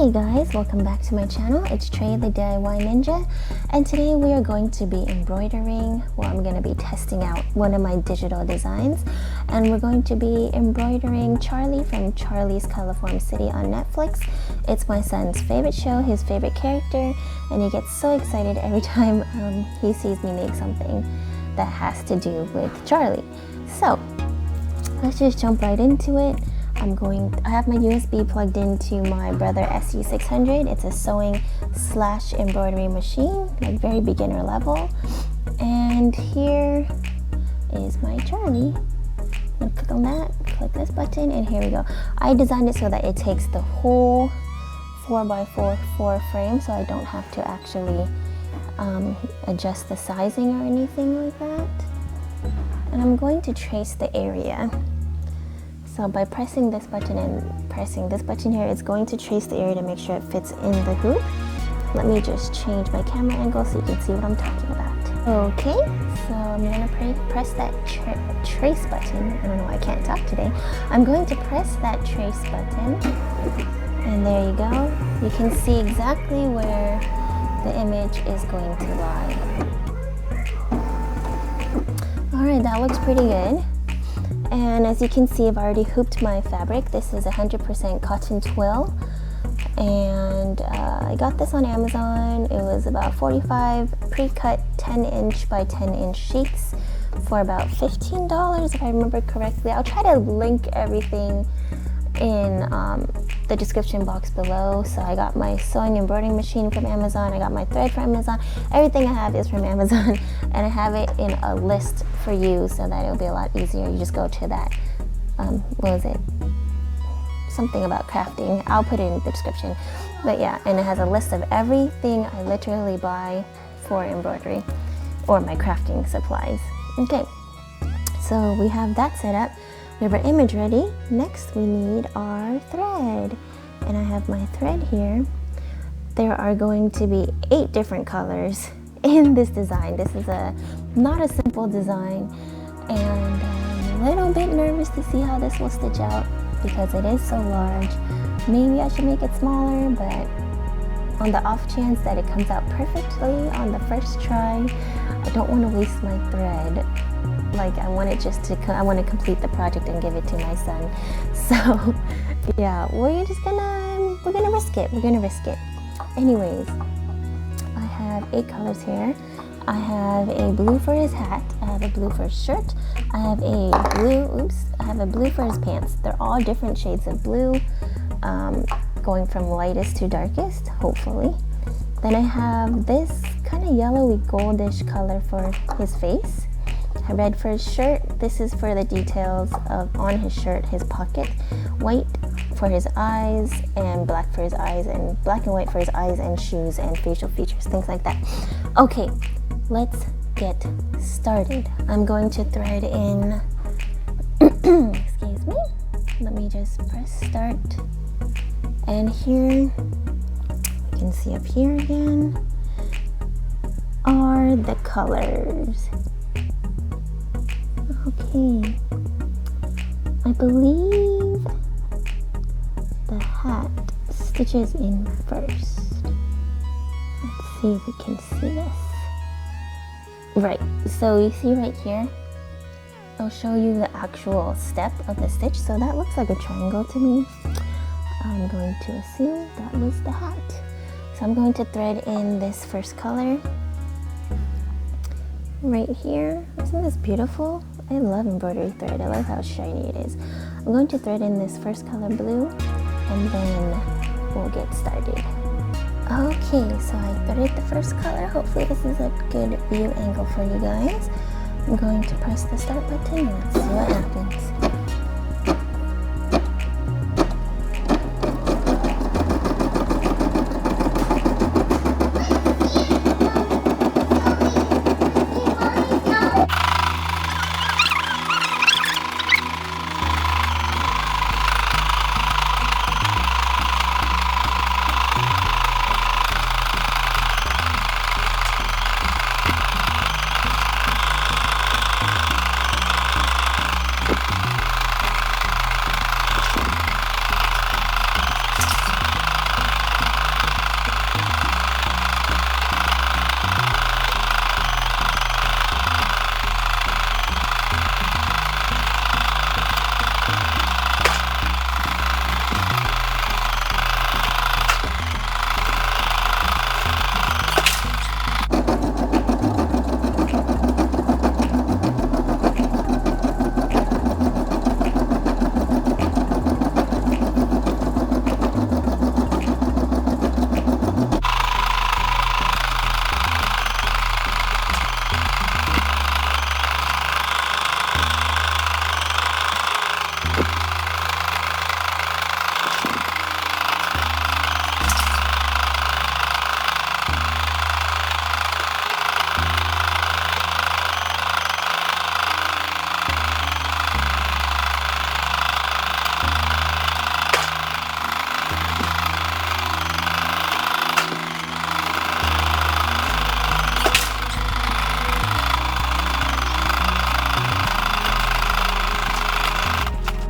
Hey guys, welcome back to my channel. It's Trey the DIY Ninja, and today we are going to be embroidering. Well, I'm going to be testing out one of my digital designs, and we're going to be embroidering Charlie from Charlies Colorform City on Netflix. It's my son's favorite show, his favorite character, and he gets so excited every time he sees me make something that has to do with Charlie. So let's just jump right into it. I have my USB plugged into my Brother SE600. It's a sewing / embroidery machine, like very beginner level. And here is my Charlie. I'm gonna click on that, click this button, and here we go. I designed it so that it takes the whole 4x4 frame, so I don't have to actually adjust the sizing or anything like that. And I'm going to trace the area. So by pressing this button and pressing this button here, it's going to trace the area to make sure it fits in the hoop. Let me just change my camera angle so you can see what I'm talking about. Okay, so I'm going to press that trace button. I don't know why I can't talk today. I'm going to press that trace button, and there you go. You can see exactly where the image is going to lie. Alright, that looks pretty good. And as you can see, I've already hooped my fabric. This is 100% cotton twill, and I got this on Amazon. It was about 45 pre-cut 10-inch by 10-inch sheets for about $15 if I remember correctly. I'll try to link everything in the description box below. So I got my sewing embroidering machine from Amazon, I got my thread from Amazon, everything I have is from Amazon, and I have it in a list for you so that it'll be a lot easier. You just go to that, what was it? Something about crafting. I'll put it in the description. But yeah, and it has a list of everything I literally buy for embroidery or my crafting supplies. Okay, so we have that set up. We have our image ready. Next we need our thread, and I have my thread here. There are going to be 8 different colors in this design. This is not a simple design, and I'm a little bit nervous to see how this will stitch out because it is so large. Maybe I should make it smaller, but on the off chance that it comes out perfectly on the first try, I don't want to waste my thread. Like, I want to complete the project and give it to my son. So yeah, we're gonna risk it. We're gonna risk it. Anyways, I have 8 colors here. I have a blue for his hat, I have a blue for his shirt, I have a blue for his pants. They're all different shades of blue, going from lightest to darkest, hopefully. Then I have this kind of yellowy goldish color for his face. Red for his shirt. This is for the details on his shirt, his pocket. White for his eyes, and black for his eyes, and black and white for his eyes and shoes and facial features, things like that. Okay, let's get started. I'm going to thread in excuse me, let me just press start, and here you can see up here again are the colors. Okay, I believe the hat stitches in first. Let's see if we can see this. Right, so you see right here, I'll show you the actual step of the stitch. So that looks like a triangle to me. I'm going to assume that was the hat. So I'm going to thread in this first color right here. Isn't this beautiful? I love embroidery thread. I love how shiny it is. I'm going to thread in this first color blue, and then we'll get started. Okay, so I threaded the first color. Hopefully this is a good view angle for you guys. I'm going to press the start button and let's see what happens.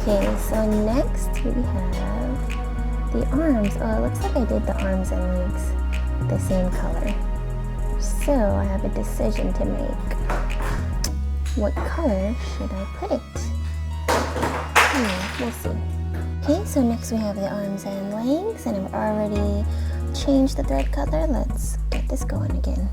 Okay, so next we have the arms. Oh, it looks like I did the arms and legs the same color. So I have a decision to make. What color should I put it? We'll see. Okay, so next we have the arms and legs, and I've already changed the thread color. Let's get this going again.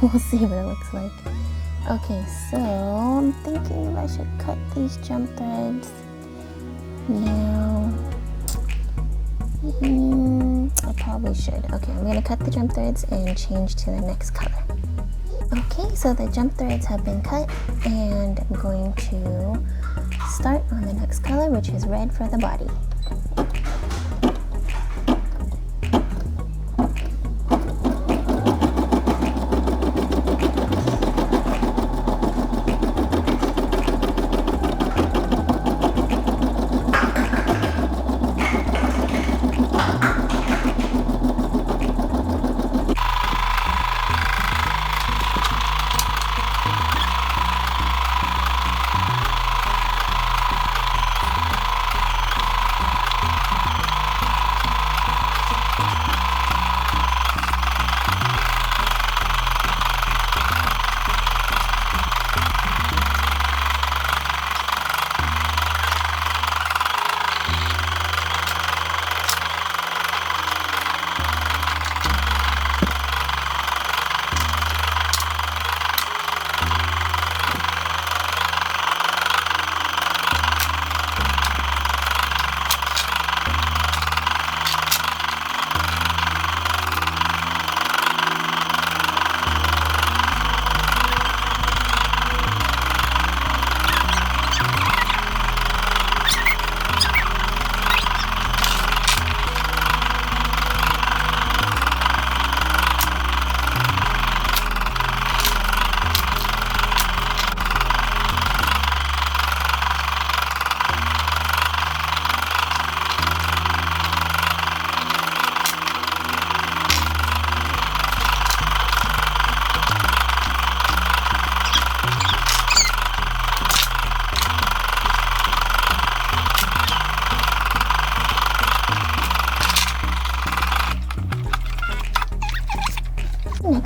We'll see what it looks like. Okay, so I'm thinking if I should cut these jump threads now. I probably should. Okay, I'm gonna cut the jump threads and change to the next color. Okay, so the jump threads have been cut, and I'm going to start on the next color, which is red for the body.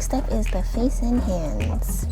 step is the face and hands.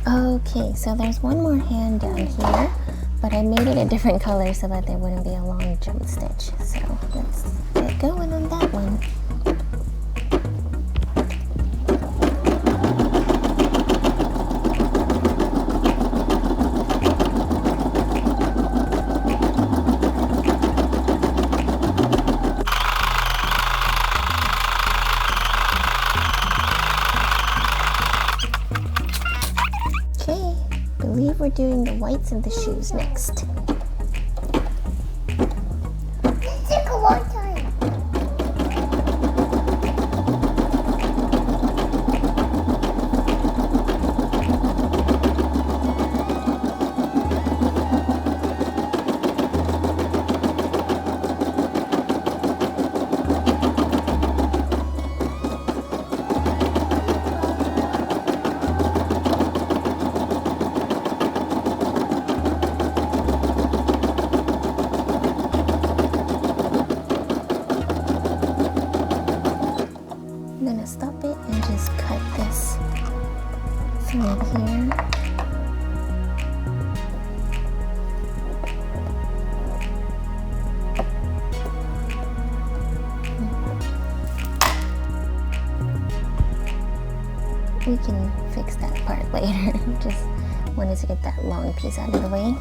Okay, so there's one more hand down here, but I made it a different color so that there wouldn't be a long jump stitch. So let's get going on that one. We're doing the whites of the shoes next. This took a long time. Stop it and just cut this thread here. We can fix that part later. Just wanted to get that long piece out of the way.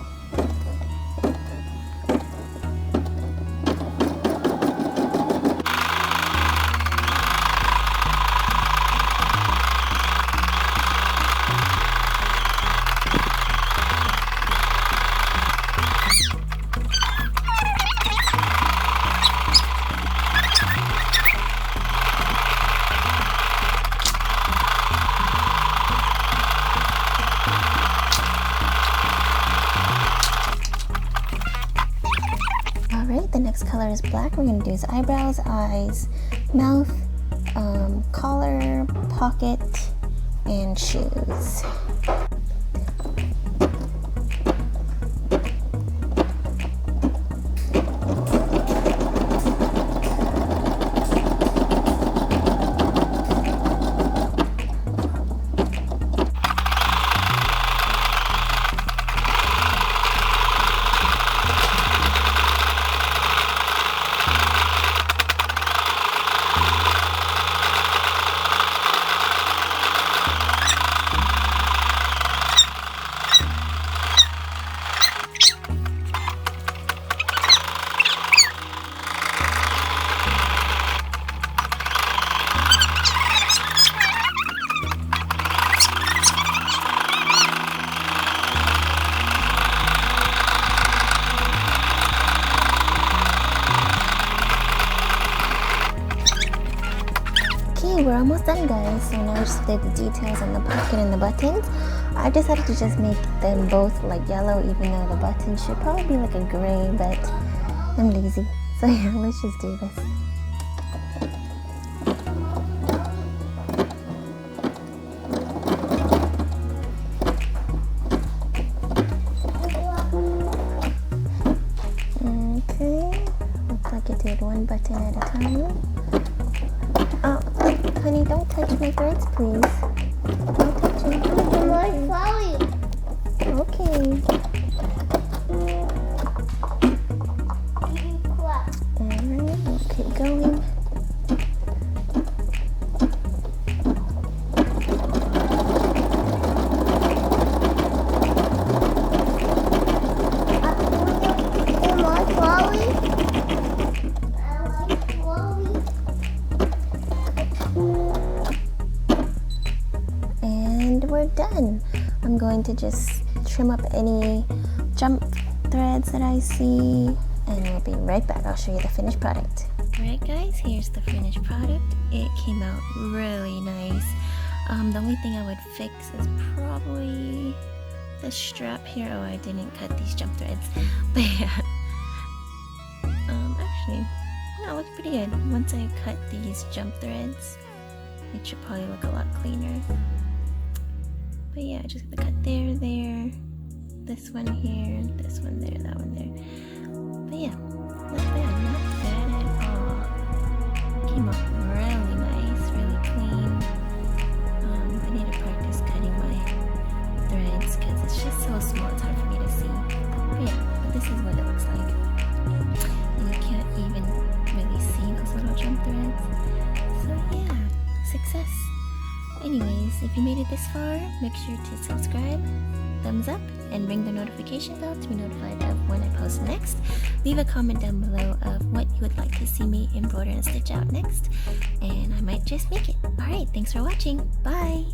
The next color is black. We're going to do his eyebrows, eyes, mouth, collar, pocket, and shoes. We're almost done, guys. So now we just did the details on the pocket and the buttons. I decided to just make them both like yellow, even though the button should probably be like a gray, but I'm lazy. So yeah, let's just do this. Okay, looks like I did one button at a time. Oh, honey, don't touch my threads, please. Don't touch them. I'm sorry. Okay. Alright, we'll keep going. And we're done. I'm going to just trim up any jump threads that I see, and we'll be right back. I'll show you the finished product. Alright guys, here's the finished product. It came out really nice. The only thing I would fix is probably the strap here. Oh, I didn't cut these jump threads. But yeah. Actually, no, it looks pretty good. Once I cut these jump threads, it should probably look a lot cleaner. But yeah, I just have to cut there, this one here, this one there, that one there. But yeah, not bad at all. Came out really nice, really clean. I need to practice cutting my threads because it's just so small, it's hard for me to see. But yeah, this is what it looks like. And you can't even really see those little jump threads. So yeah, success. Anyways, if you made it this far, make sure to subscribe, thumbs up, and ring the notification bell to be notified of when I post next. Leave a comment down below of what you would like to see me embroider and stitch out next, and I might just make it. Alright, thanks for watching. Bye!